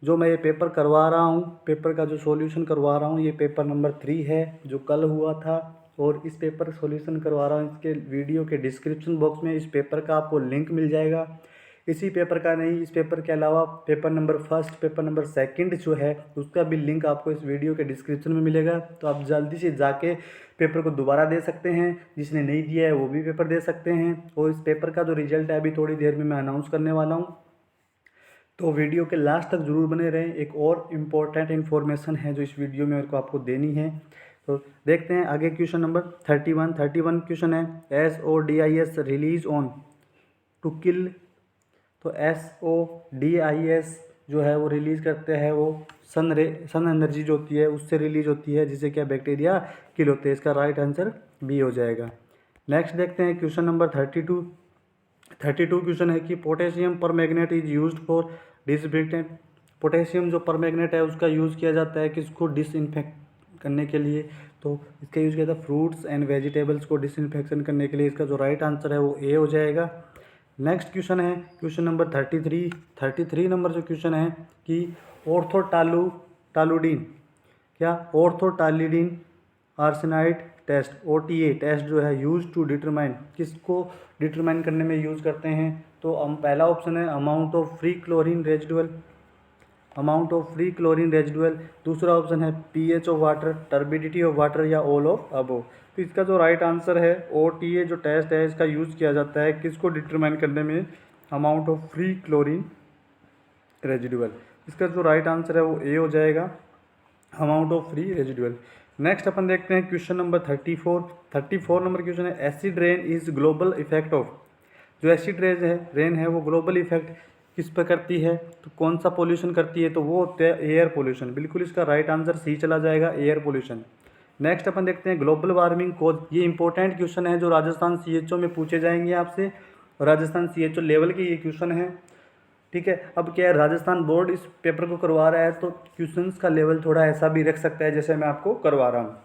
जो मैं ये पेपर करवा रहा हूँ, पेपर का जो सॉल्यूशन करवा रहा हूँ, ये पेपर नंबर 3 है जो कल हुआ था, और इस पेपर सॉल्यूशन करवा रहा हूँ, इसके वीडियो के डिस्क्रिप्शन बॉक्स में इस पेपर का आपको लिंक मिल जाएगा। इसी पेपर का नहीं, इस पेपर के अलावा पेपर नंबर 1, पेपर नंबर 2 जो है उसका भी लिंक आपको इस वीडियो के डिस्क्रिप्शन में मिलेगा। तो आप जल्दी से जाके पेपर को दोबारा दे सकते हैं, जिसने नहीं दिया है वो भी पेपर दे सकते हैं। और इस पेपर का जो रिजल्ट है अभी थोड़ी देर में मैं अनाउंस करने वाला हूँ, तो वीडियो के लास्ट तक ज़रूर बने रहें। एक और इम्पोर्टेंट इन्फॉर्मेशन है जो इस वीडियो में मेरे को आपको देनी है। तो देखते हैं आगे क्वेश्चन नंबर 31 क्वेश्चन है SODIS relies on to kill. तो SODIS जो है वो रिलीज़ करते हैं, वो सन एनर्जी जो होती है उससे रिलीज होती है, जिससे क्या बैक्टीरिया किल होते हैं। इसका राइट आंसर बी हो जाएगा। नेक्स्ट देखते हैं क्वेश्चन नंबर 32 क्वेश्चन है कि potassium permanganate is used for disinfectant. Potassium जो परमैंगनेट है उसका यूज़ किया जाता है किसको डिसइंफेक्ट करने के लिए, तो इसका यूज़ किया जाता है फ्रूट्स एंड वेजिटेबल्स को डिसइंफेक्शन करने के लिए। इसका जो राइट आंसर है वो ए हो जाएगा। नेक्स्ट क्वेश्चन है क्वेश्चन नंबर 33 नंबर जो क्वेश्चन है कि ऑर्थोटालुडीन क्या ऑर्थोटालिडीन आर्सेनाइड टेस्ट OTA टेस्ट जो है यूज टू डिटरमाइन किसको डिटरमाइन करने में यूज़ करते हैं, तो हम पहला ऑप्शन है amount of free chlorine residual, दूसरा ऑप्शन है pH of water, turbidity of water या ऑल ऑफ अबो। तो इसका जो राइट आंसर है OTA जो टेस्ट है इसका यूज़ किया जाता है किसको डिटरमाइन करने में, amount of free chlorine residual. इसका जो राइट आंसर है वो ए हो जाएगा, amount of free residual. Next अपन देखते हैं क्वेश्चन नंबर 34 नंबर क्वेश्चन है acid rain is global effect of. जो एसिड रेन है वो ग्लोबल इफेक्ट किस पर करती है, तो कौन सा पोल्यूशन करती है, तो वो होता है एयर पोल्यूशन। बिल्कुल इसका राइट आंसर सी चला जाएगा, एयर पोल्यूशन। नेक्स्ट अपन देखते हैं ग्लोबल वार्मिंग कोज। ये इंपॉर्टेंट क्वेश्चन है जो राजस्थान CHO में पूछे जाएंगे आपसे, और राजस्थान CHO लेवल के ये क्वेश्चन है, ठीक है। अब क्या है, राजस्थान बोर्ड इस पेपर को करवा रहा है तो क्वेश्चंस का लेवल थोड़ा ऐसा भी रख सकता है जैसे मैं आपको करवा रहा हूँ।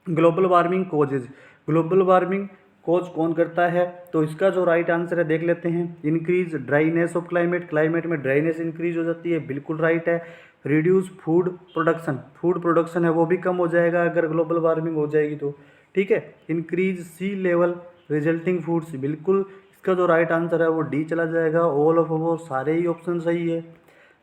Global warming causes, global warming cause कौन करता है, तो इसका जो राइट आंसर है देख लेते हैं। इंक्रीज ड्राइनेस ऑफ क्लाइमेट में ड्राइनेस इंक्रीज हो जाती है, बिल्कुल राइट है। रिड्यूस फूड प्रोडक्शन है वो भी कम हो जाएगा अगर ग्लोबल वार्मिंग हो जाएगी तो, ठीक है। इंक्रीज सी लेवल रिजल्टिंग फूड्स, बिल्कुल इसका जो राइट आंसर है वो डी चला जाएगा, ऑल ऑफ वो सारे ही ऑप्शन सही है।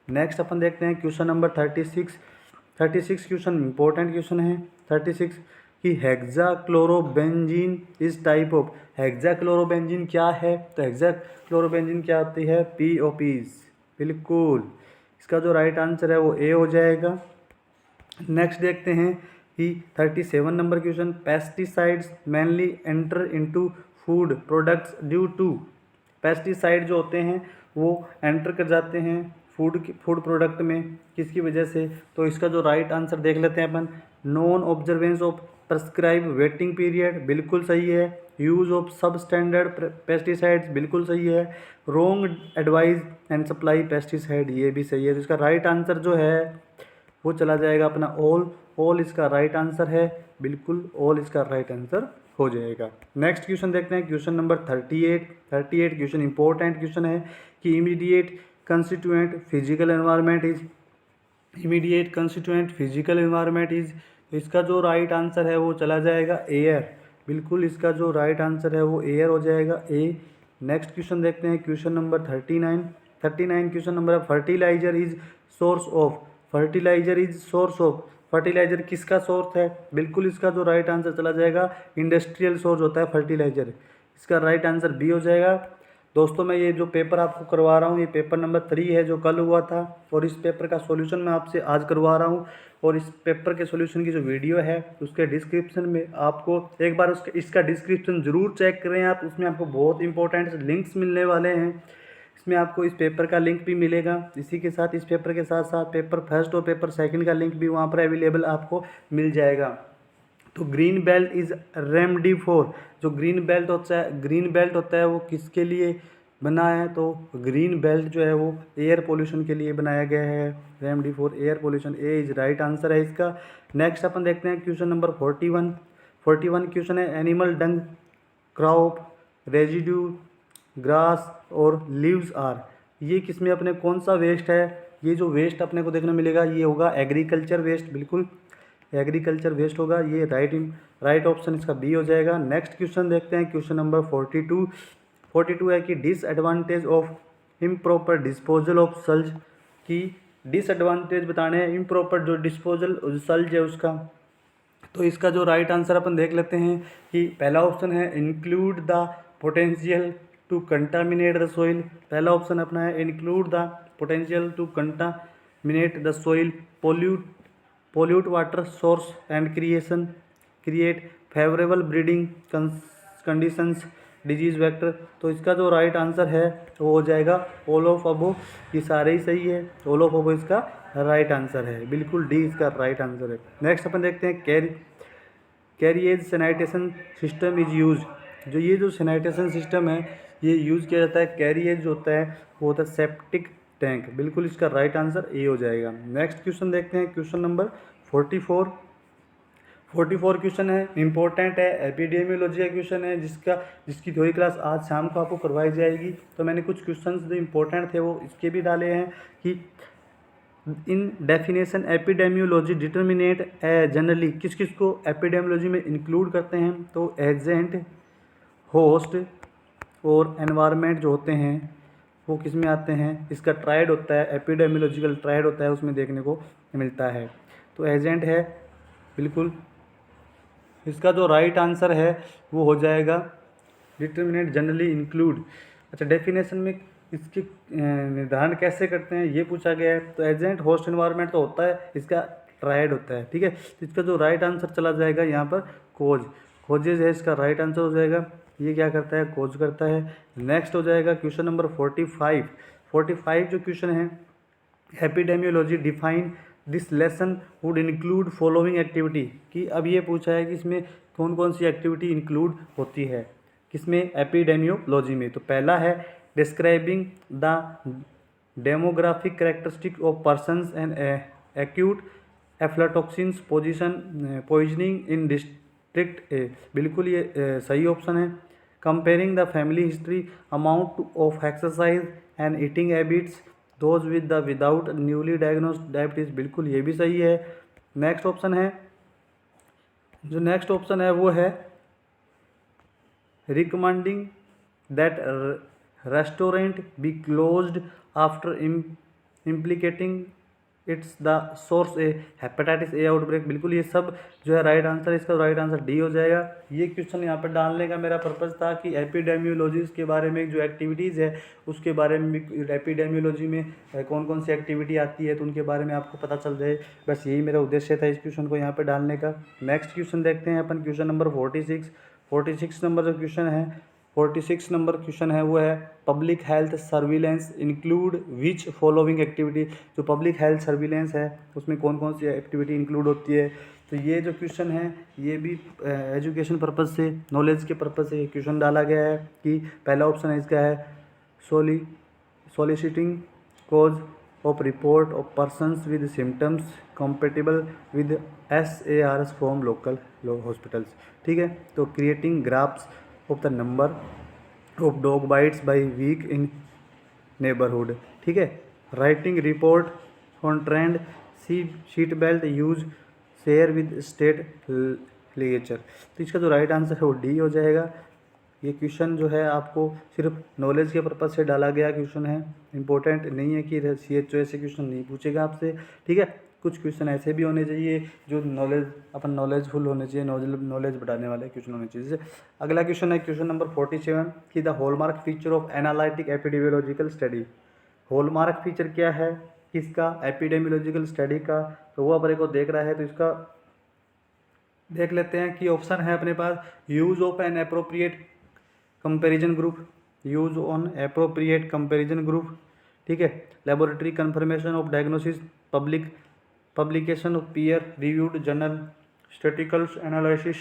नेक्स्ट अपन देखते हैं question number 36 question important question है 36 कि हेक्साक्लोरोबेंजीन इस टाइप ऑफ। हेक्साक्लोरोबेंजीन क्या है, तो हेक्साक्लोरोबेंजीन क्या होती है, POPs, बिल्कुल इसका जो राइट आंसर है वो ए हो जाएगा। नेक्स्ट देखते हैं कि 37 number question pesticides mainly enter into food products due to. Pesticide जो होते हैं वो एंटर कर जाते हैं फूड प्रोडक्ट में किसकी वजह से, तो इसका जो राइट आंसर देख लेते हैं अपन। Non observance of prescribe waiting period, बिल्कुल सही है। Use of sub standard pesticides, बिल्कुल सही है। Wrong advice and supply pesticide, ये भी सही है। तो इसका राइट आंसर जो है वो चला जाएगा अपना ऑल इसका राइट आंसर है, बिल्कुल ऑल इसका राइट आंसर हो जाएगा। नेक्स्ट क्वेश्चन देखते हैं question number 38 question important question है कि immediate constituent physical environment is, तो इसका जो राइट आंसर है वो चला जाएगा एयर, बिल्कुल इसका जो राइट आंसर है वो एयर हो जाएगा, ए। नेक्स्ट क्वेश्चन देखते हैं question number 39 question number fertiliser is source of. Fertiliser किसका सोर्स है, बिल्कुल इसका जो राइट आंसर चला जाएगा इंडस्ट्रियल सोर्स होता है फर्टिलाइजर, इसका राइट आंसर बी हो जाएगा। दोस्तों मैं ये जो पेपर आपको करवा रहा हूँ ये पेपर नंबर 3 है जो कल हुआ था, और इस पेपर का सॉल्यूशन मैं आपसे आज करवा रहा हूँ, और इस पेपर के सॉल्यूशन की जो वीडियो है उसके डिस्क्रिप्शन में आपको एक बार इसका डिस्क्रिप्शन ज़रूर चेक करें आप, उसमें आपको बहुत इंपॉर्टेंट लिंक्स मिलने वाले हैं। इसमें आपको इस पेपर का लिंक भी मिलेगा, इसी के साथ इस पेपर के साथ साथ पेपर फर्स्ट और पेपर सेकंड का लिंक भी वहाँ पर अवेलेबल आपको मिल जाएगा। तो green belt is remedy for, जो ग्रीन बेल्ट होता है वो किसके लिए बना है, तो ग्रीन बेल्ट जो है वो एयर पोल्यूशन के लिए बनाया गया है, remedy for air pollution, A is right answer है इसका। नेक्स्ट अपन देखते हैं क्वेश्चन नंबर 41 क्वेश्चन है एनिमल डंग क्रॉप रेजिड्यू ग्रास और लीव्स आर, ये किसमें अपने कौन सा वेस्ट है, ये जो वेस्ट अपने को देखने मिलेगा ये होगा एग्रीकल्चर वेस्ट, बिल्कुल एग्रीकल्चर वेस्ट होगा, ये राइट ऑप्शन इसका बी हो जाएगा। नेक्स्ट क्वेश्चन देखते हैं क्वेश्चन नंबर 42 है कि disadvantage of improper disposal of sludge, की डिसएडवांटेज बताने हैं इम्प्रॉपर जो डिस्पोजल सल्ज है उसका, तो इसका जो राइट आंसर अपन देख लेते हैं कि पहला ऑप्शन है include the potential to contaminate the soil, पहला ऑप्शन अपना है include the potential to contaminate the soil, pollute water source and create favourable breeding conditions disease vector, तो इसका जो राइट आंसर है वो हो जाएगा ऑल ऑफ अबो, ये सारे ही सही है, ऑल ऑफ अबो इसका राइट आंसर है, बिल्कुल डी इसका राइट आंसर है। नेक्स्ट अपन देखते हैं carriage sanitation system is use, जो ये जो सैनिटेशन सिस्टम है ये यूज़ किया जाता है। कैरिएज जो होता है वो होता है सेप्टिक टैंक। बिल्कुल इसका राइट आंसर ए हो जाएगा। नेक्स्ट क्वेश्चन देखते हैं, क्वेश्चन नंबर 44। 44 क्वेश्चन है, इंपॉर्टेंट है, एपिडेमियोलॉजी का क्वेश्चन है, जिसकी थ्योरी क्लास आज शाम को आपको करवाई जाएगी। तो मैंने कुछ क्वेश्चंस जो इंपॉर्टेंट थे वो इसके भी डाले हैं कि इन डेफिनेशन एपिडेमियोलॉजी डिटर्मिनेट जनरली किस किस को एपिडेमियोलॉजी में इंक्लूड करते हैं। तो एजेंट, होस्ट और एनवायरनमेंट जो होते हैं वो किस में आते हैं। इसका ट्रायड होता है, एपिडेमियोलॉजिकल ट्रायड होता है, उसमें देखने को मिलता है। तो एजेंट है बिल्कुल। इसका जो राइट आंसर है वो हो जाएगा डिटर्मिनेंट जनरली इंक्लूड। अच्छा, डेफिनेशन में इसके निर्धारण कैसे करते हैं ये पूछा गया है। तो एजेंट, होस्ट, एनवायरनमेंट तो होता है, इसका ट्रायड होता है, ठीक है। तो इसका जो राइट आंसर चला जाएगा यहाँ पर कोज, कोजेज है इसका राइट आंसर हो जाएगा। ये क्या करता है, कोज करता है। नेक्स्ट हो जाएगा क्वेश्चन नंबर 45। 45 जो क्वेश्चन है, epidemiology define this lesson would include following activity. कि अब ये पूछा है कि इसमें कौन कौन सी एक्टिविटी इंक्लूड होती है, किसमें, एपिडेमियोलॉजी में। तो पहला है describing the demographic characteristic of persons and acute aflatoxins poisoning in district A. बिल्कुल ये सही ऑप्शन है। Comparing the family history, amount of exercise and eating habits those with the without newly diagnosed diabetes. बिल्कुल ये भी सही है। Next option है, जो नेक्स्ट ऑप्शन है वो है recommending that restaurant be closed after implicating its the source a hepatitis A outbreak. बिल्कुल ये सब जो है राइट आंसर, इसका राइट आंसर डी हो जाएगा। ये क्वेश्चन यहाँ पर डालने का मेरा पर्पज़ था कि एपिडेमियोलॉजीज़ के बारे में जो एक्टिविटीज़ है उसके बारे में भी, एपिडेमियोलॉजी में कौन कौन सी एक्टिविटी आती है तो उनके बारे में आपको पता चल जाए। बस यही मेरा उद्देश्य था इस क्वेश्चन को यहाँ पर डालने का। नेक्स्ट क्वेश्चन देखते हैं अपन, क्वेश्चन नंबर 46। 46 नंबर जो क्वेश्चन है, 46 नंबर क्वेश्चन है वो है public health surveillance include which following activity. जो पब्लिक हेल्थ सर्विलेंस है उसमें कौन कौन सी एक्टिविटी इंक्लूड होती है। तो ये जो क्वेश्चन है ये भी एजुकेशन पर्पज़ से, नॉलेज के पर्पज़ से क्वेश्चन डाला गया है कि पहला ऑप्शन है इसका है soliciting cause of report of persons with symptoms compatible with SARS from local hospitals, ठीक है। तो creating graphs of the number of dog bites by week in neighbourhood, ठीक है। Writing report on trend, seat belt use, share with state legislature. तो इसका जो right answer है वो डी हो जाएगा। ये क्वेश्चन जो है आपको सिर्फ नॉलेज के पर्पज़ से डाला गया क्वेश्चन है, इंपॉर्टेंट नहीं है कि CHO ऐसे क्वेश्चन नहीं पूछेगा आपसे, ठीक है। कुछ क्वेश्चन ऐसे भी होने चाहिए जो नॉलेजफुल होने चाहिए, नॉलेज बढ़ाने वाले क्वेश्चन होने चाहिए। जैसे अगला क्वेश्चन है क्वेश्चन नंबर 47 कि the hallmark feature of analytic epidemiological study. Hallmark feature क्या है किसका, एपिडेमियोलॉजिकल स्टडी का। तो वो अपने को देख रहा है, तो इसका देख लेते हैं कि ऑप्शन है अपने पास use of an appropriate comparison group, use on appropriate comparison group, ठीक है। Laboratory confirmation of diagnosis, publication of peer reviewed journal, statistical analysis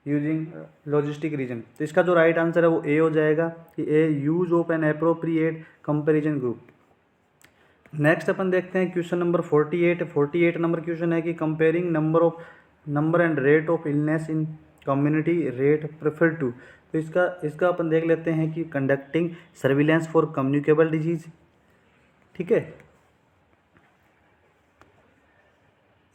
using logistic region. तो इसका जो राइट आंसर है वो ए हो जाएगा कि A, use of an appropriate comparison group. Next अपन देखते हैं क्वेश्चन नंबर 48। 48 नंबर क्वेश्चन है कि comparing number and rate of illness in community rate prefer to. तो इसका अपन देख लेते हैं कि conducting surveillance for communicable disease, ठीक है।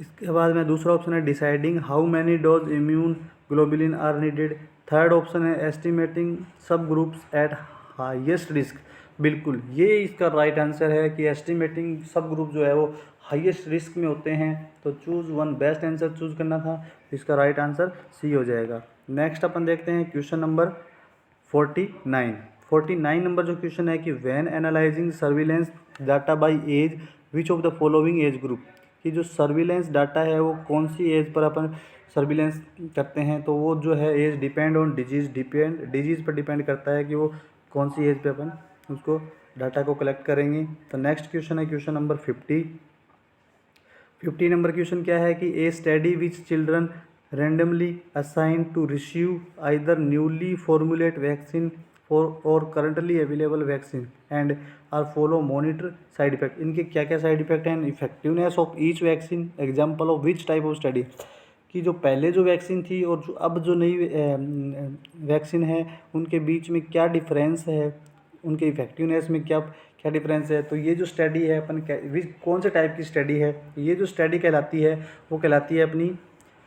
इसके बाद में दूसरा ऑप्शन है deciding how many dose immune globulin are needed. Third option है estimating subgroups at highest risk. बिल्कुल ये इसका राइट आंसर है कि एस्टिमेटिंग सब ग्रुप जो है वो हाईएस्ट रिस्क में होते हैं। तो choose one, best answer choose करना था। इसका राइट आंसर सी हो जाएगा। नेक्स्ट अपन देखते हैं क्वेश्चन नंबर 49। 49 नंबर जो क्वेश्चन है कि when analysing surveillance data by age which of the following age group. कि जो सर्विलेंस डाटा है वो कौन सी एज पर अपन सर्विलेंस करते हैं। तो वो जो है एज डिपेंड ऑन डिजीज़ पर डिपेंड करता है कि वो कौन सी एज पे अपन उसको डाटा को कलेक्ट करेंगे। तो नेक्स्ट क्वेश्चन है क्वेश्चन नंबर 50। 50 नंबर क्वेश्चन क्या है कि a study which children randomly assigned to receive either newly formulated vaccine और currently available vaccine and are follow monitor side effect. इनके क्या क्या साइड इफेक्ट हैं, effectiveness of each vaccine, example of which type of study, कि जो पहले जो vaccine थी और जो अब जो नई वैक्सीन है उनके बीच में क्या डिफरेंस है, उनके इफेक्टिवनेस में क्या क्या डिफरेंस है। तो ये जो स्टडी है अपन कौन से टाइप की स्टडी है, ये जो स्टडी कहलाती है वो कहलाती है अपनी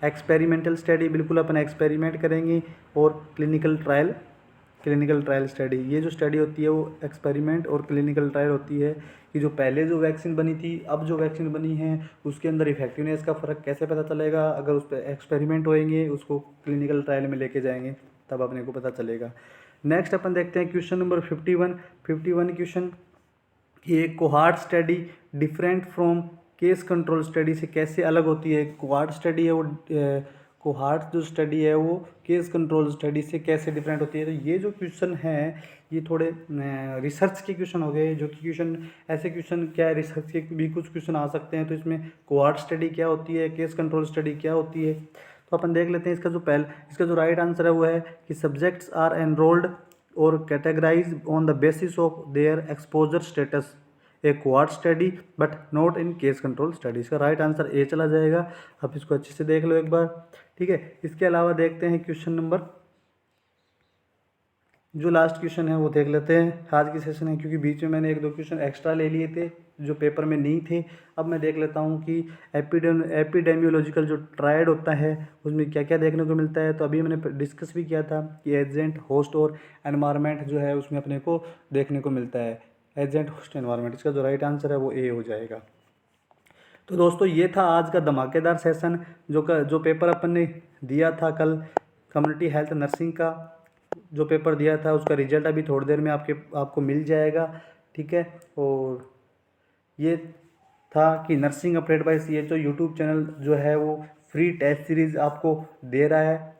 एक्सपेरिमेंटल स्टडी। बिल्कुल अपन एक्सपेरिमेंट करेंगे। और क्लिनिकल ट्रायल स्टडी, ये जो स्टडी होती है वो एक्सपेरिमेंट और क्लिनिकल ट्रायल होती है कि जो पहले जो वैक्सीन बनी थी अब जो वैक्सीन बनी है उसके अंदर इफेक्टिवनेस का फ़र्क कैसे पता चलेगा, अगर उस पर एक्सपेरिमेंट होएंगे, उसको क्लिनिकल ट्रायल में लेके जाएंगे तब अपने को पता चलेगा। नेक्स्ट अपन देखते हैं क्वेश्चन नंबर 51 क्वेश्चन, कि एक cohort study different from case control study से कैसे अलग होती है। कोहार्ट स्टडी है वो कोहार्ट जो स्टडी है वो केस कंट्रोल स्टडी से कैसे डिफरेंट होती है। तो ये जो क्वेश्चन है ये थोड़े रिसर्च के क्वेश्चन हो गए, जो कि क्वेश्चन ऐसे क्वेश्चन क्या है, रिसर्च के भी कुछ क्वेश्चन आ सकते हैं। तो इसमें कोहार्ट स्टडी क्या होती है, केस कंट्रोल स्टडी क्या होती है, तो अपन देख लेते हैं। इसका जो राइट आंसर है वो है कि सब्जेक्ट्स आर एनरोल्ड और categorise on the basis of their exposure status a cohort study but not in case control study. इसका राइट आंसर ए चला जाएगा। आप इसको अच्छे से देख लो एक बार, ठीक है। इसके अलावा देखते हैं क्वेश्चन नंबर, जो लास्ट क्वेश्चन है वो देख लेते हैं आज की सेशन है, क्योंकि बीच में मैंने 1-2 क्वेश्चन एक्स्ट्रा ले लिए थे जो पेपर में नहीं थे। अब मैं देख लेता हूँ कि एपिडेमियोलॉजिकल जो ट्रायड होता है उसमें क्या क्या देखने को मिलता है। तो अभी मैंने डिस्कस भी किया था कि एजेंट, होस्ट और एनवायरनमेंट जो है उसमें अपने को देखने को मिलता है, एजेंट, होस्ट, एनवायरनमेंट। इसका जो राइट आंसर है वो ए हो जाएगा। तो दोस्तों ये था आज का धमाकेदार सेशन जो पेपर अपन ने दिया था कल, कम्युनिटी हेल्थ नर्सिंग का जो पेपर दिया था उसका रिजल्ट अभी थोड़ी देर में आपको मिल जाएगा, ठीक है। और ये था कि nursing update bye CHO YouTube channel जो है वो फ्री टेस्ट सीरीज़ आपको दे रहा है,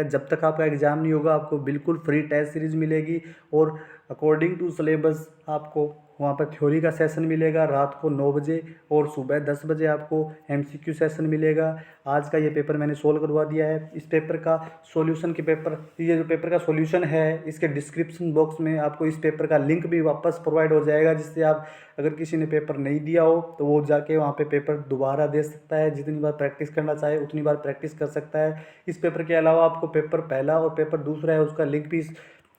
जब तक आपका एग्ज़ाम नहीं होगा आपको बिल्कुल फ्री टेस्ट सीरीज़ मिलेगी। और अकॉर्डिंग टू सिलेबस आपको वहाँ पर थ्योरी का सेशन मिलेगा रात को 9 बजे और सुबह 10 बजे आपको MCQ सेशन मिलेगा। आज का ये पेपर मैंने सोल्व करवा दिया है। इस पेपर का सॉल्यूशन ये जो पेपर का सॉल्यूशन है इसके डिस्क्रिप्शन बॉक्स में आपको इस पेपर का लिंक भी वापस प्रोवाइड हो जाएगा, जिससे आप अगर किसी ने पेपर नहीं दिया हो तो वो जाके वहाँ पे पेपर दोबारा दे सकता है। जितनी बार प्रैक्टिस करना चाहे उतनी बार प्रैक्टिस कर सकता है। इस पेपर के अलावा आपको पेपर पहला और पेपर दूसरा है उसका लिंक भी इस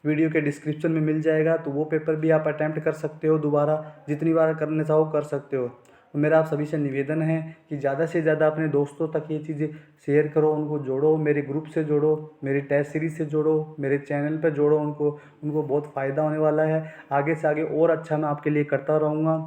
वीडियो के डिस्क्रिप्शन में मिल जाएगा, तो वो पेपर भी आप अटैम्प्ट कर सकते हो, दोबारा जितनी बार करने चाहो कर सकते हो। तो मेरा आप सभी से निवेदन है कि ज़्यादा से ज़्यादा अपने दोस्तों तक ये चीज़ें शेयर करो, उनको जोड़ो, मेरे ग्रुप से जोड़ो, मेरी टेस्ट सीरीज से जोड़ो, मेरे चैनल पर जोड़ो, उनको बहुत फ़ायदा होने वाला है। आगे से आगे और अच्छा मैं आपके लिए करता रहूँगा।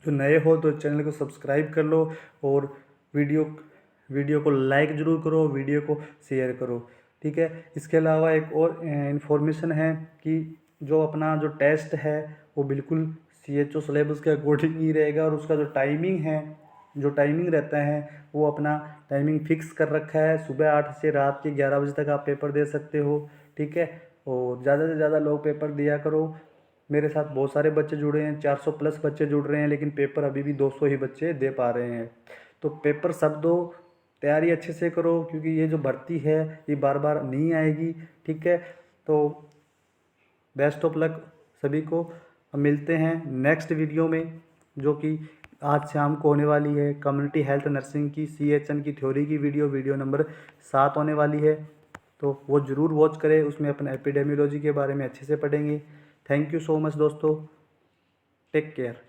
जो नए हो तो चैनल को सब्सक्राइब कर लो और वीडियो को लाइक ज़रूर करो, वीडियो को शेयर करो, ठीक है। इसके अलावा एक और इन्फॉर्मेशन है कि जो अपना जो टेस्ट है वो बिल्कुल CHO सिलेबस के अकॉर्डिंग ही रहेगा। और उसका जो टाइमिंग रहता है वो अपना टाइमिंग फिक्स कर रखा है, सुबह 8 से रात के 11 बजे तक आप पेपर दे सकते हो, ठीक है। और ज़्यादा से ज़्यादा लोग पेपर दिया करो। मेरे साथ बहुत सारे बच्चे जुड़े हैं, 400 प्लस बच्चे जुड़ रहे हैं, लेकिन पेपर अभी भी 200 ही बच्चे दे पा रहे हैं। तो पेपर सब दो, तैयारी अच्छे से करो, क्योंकि ये जो भर्ती है ये बार बार नहीं आएगी, ठीक है। तो बेस्ट ऑफ लक सभी को। हम मिलते हैं नेक्स्ट वीडियो में, जो कि आज शाम को होने वाली है। कम्युनिटी हेल्थ नर्सिंग की CHN की थ्योरी की वीडियो नंबर 7 होने वाली है, तो वो ज़रूर वॉच करें। उसमें अपन एपिडेमियोलॉजी के बारे में अच्छे से पढ़ेंगे। थैंक यू सो मच दोस्तों, टेक केयर।